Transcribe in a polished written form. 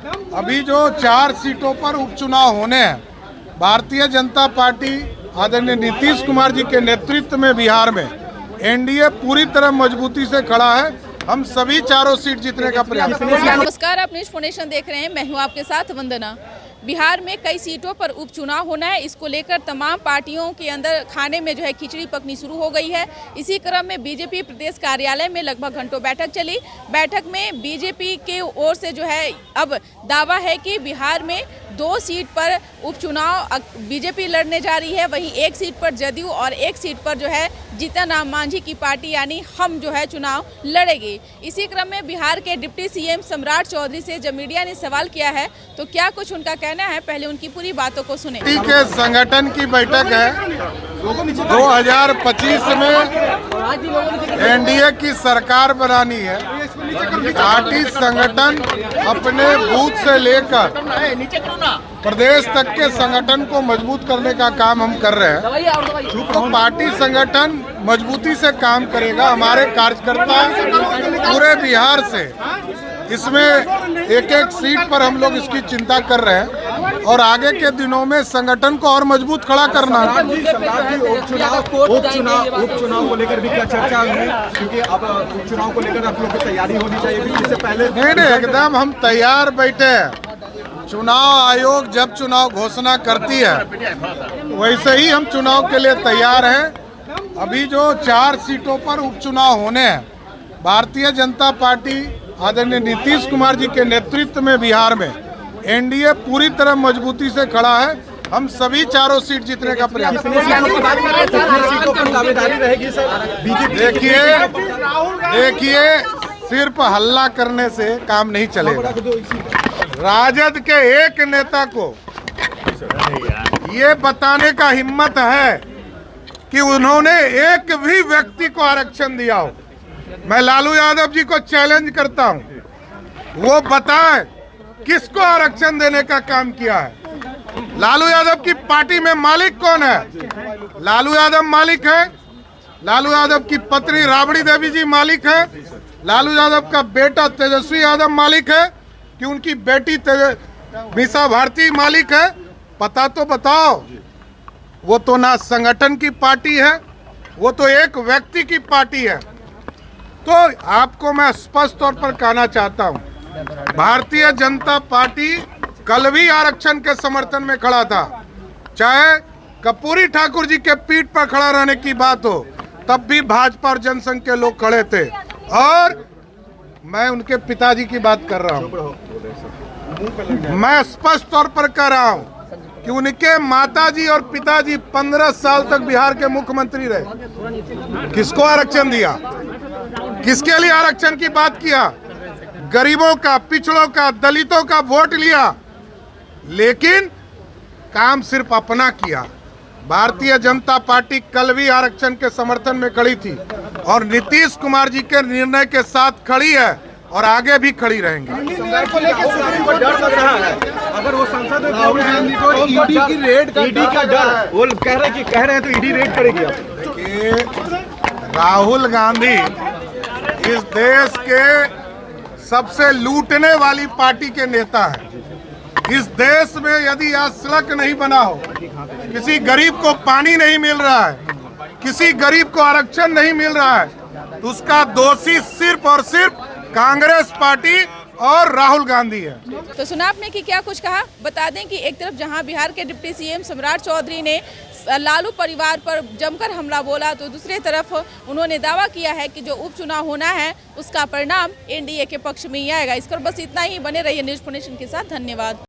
अभी जो 4 सीटों पर उपचुनाव होने हैं, भारतीय जनता पार्टी आदरणीय नीतीश कुमार जी के नेतृत्व में बिहार में एनडीए पूरी तरह मजबूती से खड़ा है। हम सभी चारों सीट जीतने का प्रयास करेंगे। नमस्कार, आप न्यूज़ फोनेशन देख रहे हैं। मैं हूं आपके साथ वंदना। बिहार में कई सीटों पर उपचुनाव होना है, इसको लेकर तमाम पार्टियों के अंदर खाने में जो है खिचड़ी पकनी शुरू हो गई है। इसी क्रम में बीजेपी प्रदेश कार्यालय में लगभग घंटों बैठक चली। बैठक में बीजेपी के ओर से जो है अब दावा है कि बिहार में 2 सीट पर उपचुनाव बीजेपी लड़ने जा रही है, वहीं 1 सीट पर जदयू और 1 सीट पर जो है जीतन राम मांझी की पार्टी यानी हम जो है चुनाव लड़ेगी। इसी क्रम में बिहार के डिप्टी सीएम सम्राट चौधरी से जब मीडिया ने सवाल किया है तो क्या कुछ उनका कहना है, पहले उनकी पूरी बातों को सुने। पार्टी के संगठन की बैठक है। 2025 में एनडीए की सरकार बनानी है। पार्टी संगठन अपने बूथ से लेकर प्रदेश तक के संगठन को मजबूत करने का काम हम कर रहे हैं। तो पार्टी संगठन मजबूती से काम करेगा। हमारे कार्यकर्ता पूरे बिहार से इसमें एक सीट पर हम लोग इसकी चिंता कर रहे हैं और आगे के दिनों में संगठन को और मजबूत खड़ा करना है। उपचुनाव को लेकर भी क्या चर्चा हुई? क्योंकि अब उपचुनाव को लेकर आप लोग की तैयारी होनी चाहिए इससे पहले। नहीं, एकदम हम तैयार बैठे हैं। चुनाव आयोग जब चुनाव घोषणा करती है वैसे ही हम चुनाव के लिए तैयार हैं। अभी जो 4 सीटों पर उपचुनाव होने हैं, भारतीय जनता पार्टी आदरणीय नीतीश कुमार जी के नेतृत्व में बिहार में एनडीए पूरी तरह मजबूती से खड़ा है। हम सभी चारों सीट जीतने का प्रयास देखिए, सिर्फ हल्ला करने से काम नहीं चलेगा। राजद के एक नेता को ये बताने का हिम्मत है कि उन्होंने एक भी व्यक्ति को आरक्षण दिया हो। मैं लालू यादव जी को चैलेंज करता हूं, वो बताएं किसको आरक्षण देने का काम किया है। लालू यादव की पार्टी में मालिक कौन है? लालू यादव मालिक है। लालू यादव की पत्नी राबड़ी देवी जी मालिक है। लालू यादव का बेटा तेजस्वी यादव मालिक है कि उनकी बेटी मीसा भारती मालिक है? पता तो बताओ। वो तो ना संगठन की पार्टी है, वो तो एक व्यक्ति की पार्टी है। तो आपको मैं स्पष्ट तौर पर कहना चाहता हूं, भारतीय जनता पार्टी कल भी आरक्षण के समर्थन में खड़ा था। चाहे कर्पूरी ठाकुर जी के पीठ पर खड़ा रहने की बात हो, तब भी भाजपा और जनसंघ के लोग खड़े थे। और मैं उनके पिताजी की बात कर रहा हूं। मैं स्पष्ट तौर पर कह रहा हूं कि उनके माताजी और पिताजी 15 साल तक बिहार के मुख्यमंत्री रहे। किसको आरक्षण दिया? किसके लिए आरक्षण की बात किया? गरीबों का, पिछड़ों का, दलितों का वोट लिया, लेकिन काम सिर्फ अपना किया। भारतीय जनता पार्टी कल भी आरक्षण के समर्थन में खड़ी थी और नीतीश कुमार जी के निर्णय के साथ खड़ी है और आगे भी खड़ी रहेंगे। डर लग रहा है अगर वो संसद में ईडी की रेड का डर, वो कह रहे हैं तो ईडी रेड करेगी। देखिए, राहुल गांधी इस देश के सबसे लूटने वाली पार्टी के नेता है। इस देश में यदि आज सड़क नहीं बना हो, किसी गरीब को पानी नहीं मिल रहा है, किसी गरीब को आरक्षण नहीं मिल रहा है, तो उसका दोषी सिर्फ और सिर्फ कांग्रेस पार्टी और राहुल गांधी है। तो सुना आपने कि क्या कुछ कहा। बता दें कि एक तरफ जहां बिहार के डिप्टी सीएम सम्राट चौधरी ने लालू परिवार पर जमकर हमला बोला, तो दूसरी तरफ उन्होंने दावा किया है कि जो उपचुनाव होना है उसका परिणाम एनडीए के पक्ष में ही आएगा। इस पर बस इतना ही। बने रहिए न्यूज़ फोनेशन के साथ। धन्यवाद।